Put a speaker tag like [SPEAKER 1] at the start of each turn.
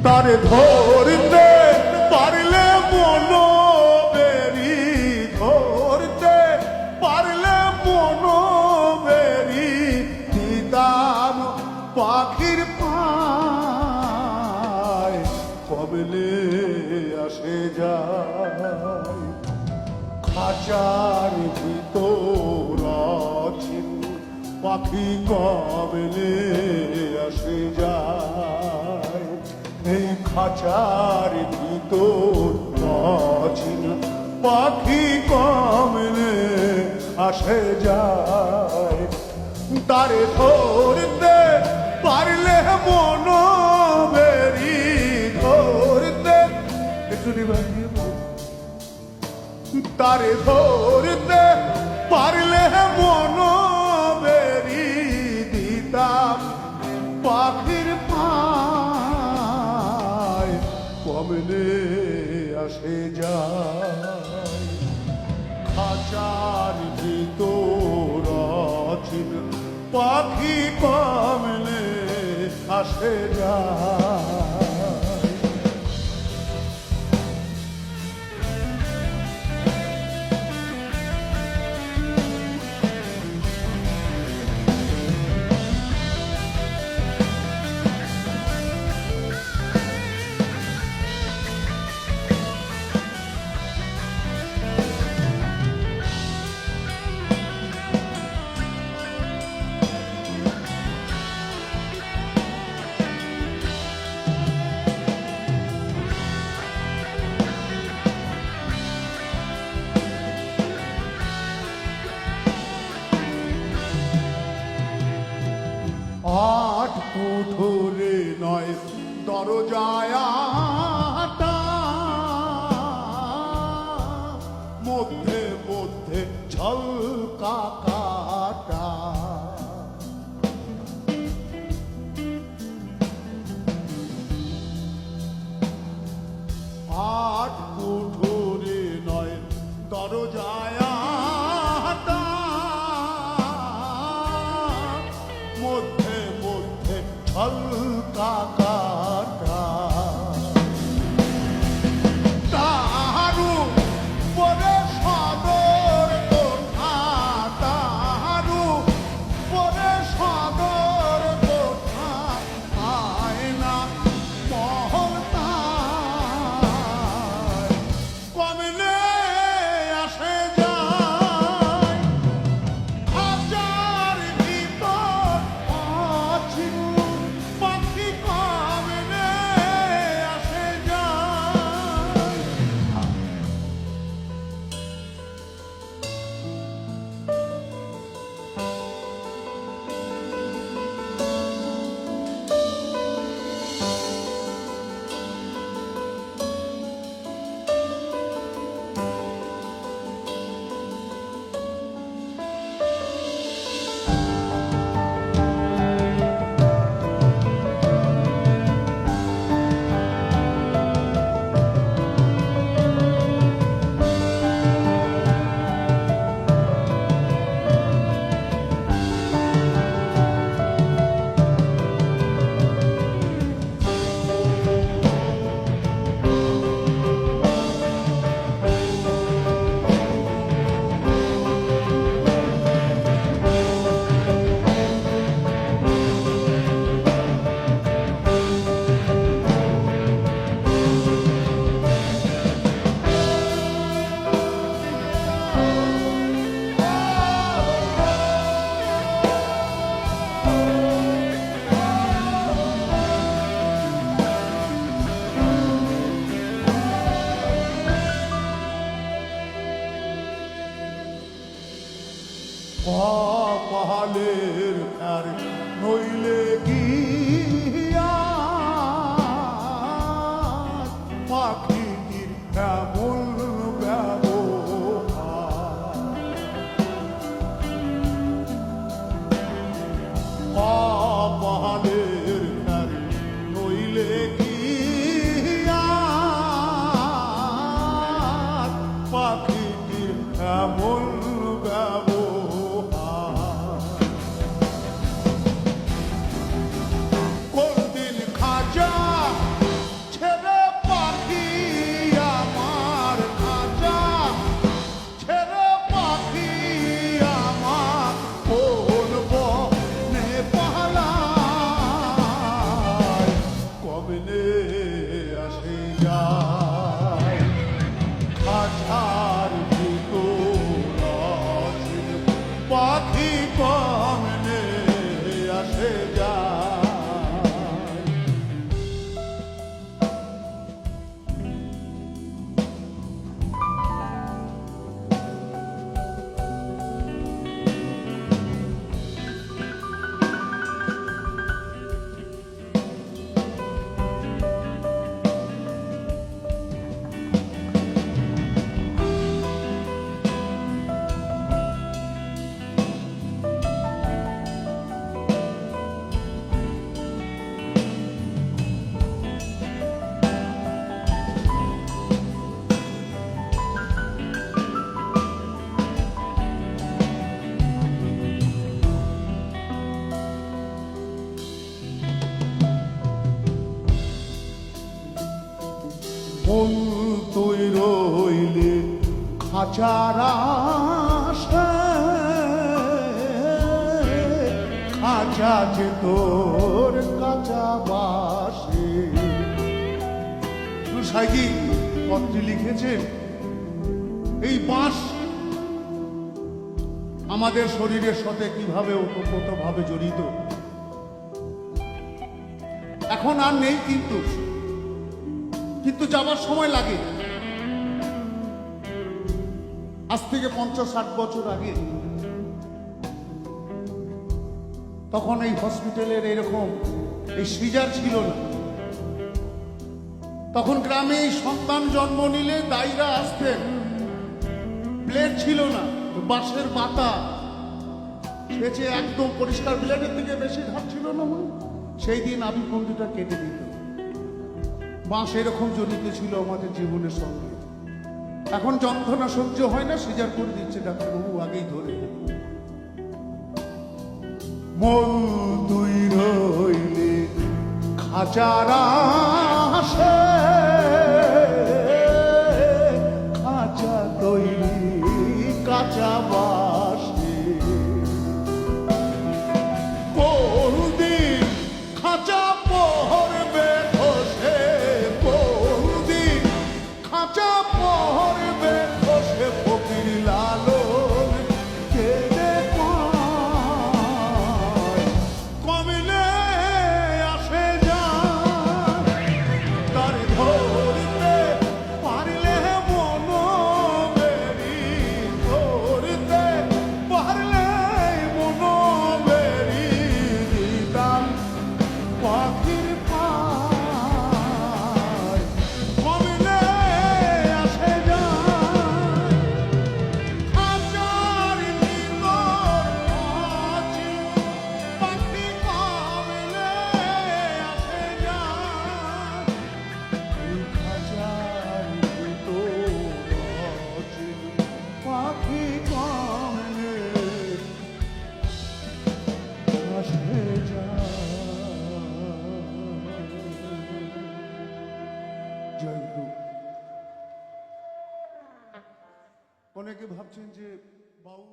[SPEAKER 1] তারে ধরতে পারলে মনো বেরি, ধরতে পারলে মনো বেরি দিদার পাখির পায় কবলে আসে যায়। খাঁচার ভিতর অচিন পাখি কবলে আসে যায়। এই খাঁচার ভিতর অচিন পাখি কবলে আসে যায়। তারে ধরতে পারলে মনো বেরি, ধরতে একটু নিবাইয়ে তারে ধরতে পারলে মনো বেরি দিতাম পাখির পায় কমলে আসে যায়। খাঁচার ভিতর অচিন পাখি কমলে আসে যায়। আট কুঠুরে নয় দরজায় আটা, মধ্যে মধ্যে ঝলকা কাটা। আট কুঠুরে নয় দরজায় আটা, মধ্যে মধ্যে ঝলকা কাটা। তাহারু পরে সদর কোঠা, তাহারু পরে সদর কোঠা। আয়না মহল তাই কমলে আসে যায়। খাঁচার ভিতর অচিন পাখি কমলে আসে যায়। কপালের আর নইলে গিয়া পাখির এমন ব্যবহার। কপালের আর নইলে গিয়া পাখির এমন ব্যবহার। কোনদিন খাঁচা মন তুই রইলে খাঁচার আশা, খাঁচা যে তোর কাঁচা বাসে। সাইজি পত্রে লিখেছেন, এই বাঁশ আমাদের শরীরের সাথে কিভাবে ওতপ্রোতভাবে জড়িত। এখন আর নেই, কিন্তু যাবার সময় লাগে। আজ থেকে 50-60 বছর আগে তখন এই হসপিটালের এরকম এই সিজার ছিল না। তখন গ্রামে এই সন্তান জন্ম নিলে দায়রা আসতেন, ব্লেড ছিল না, বাঁশের বাতা ছেঁচে একদম পরিষ্কার, ব্লেডের দিকে বেশি ধার ছিল না, সেই দিন আবির্বন্ধটা কেটে দিত। বাঁশ এরকম জড়িত ছিল আমাদের জীবনের সঙ্গে। এখন যন্ত্রণা সহ্য হয় না, সিজার করে দিচ্ছে ডাক্তারবাবু আগেই ধরে। মন তুই রইলে খাঁচার আশা, খাঁচা তৈরি কাঁচা বাসে। কোনদিন খাঁচা পড়বে খসে, কোনদিন খাঁচা পড়বে খসে, ফকির লালন কেঁদে কয়, কমিলে আসে যায়, তার ধরতে পারলে মন বেরি, ধরতে পারলে মন বেরি, দিতাম পাখির পায়, কমিলে আসে যায়, খাঁচার ভিতর আছি, পাখি কমিলে আসে যায়, খাঁচার ভিতর আছি, পাখি কমিলে আসে যায়। জয় গুরু। অনেকে ভাবছেন যে বাউল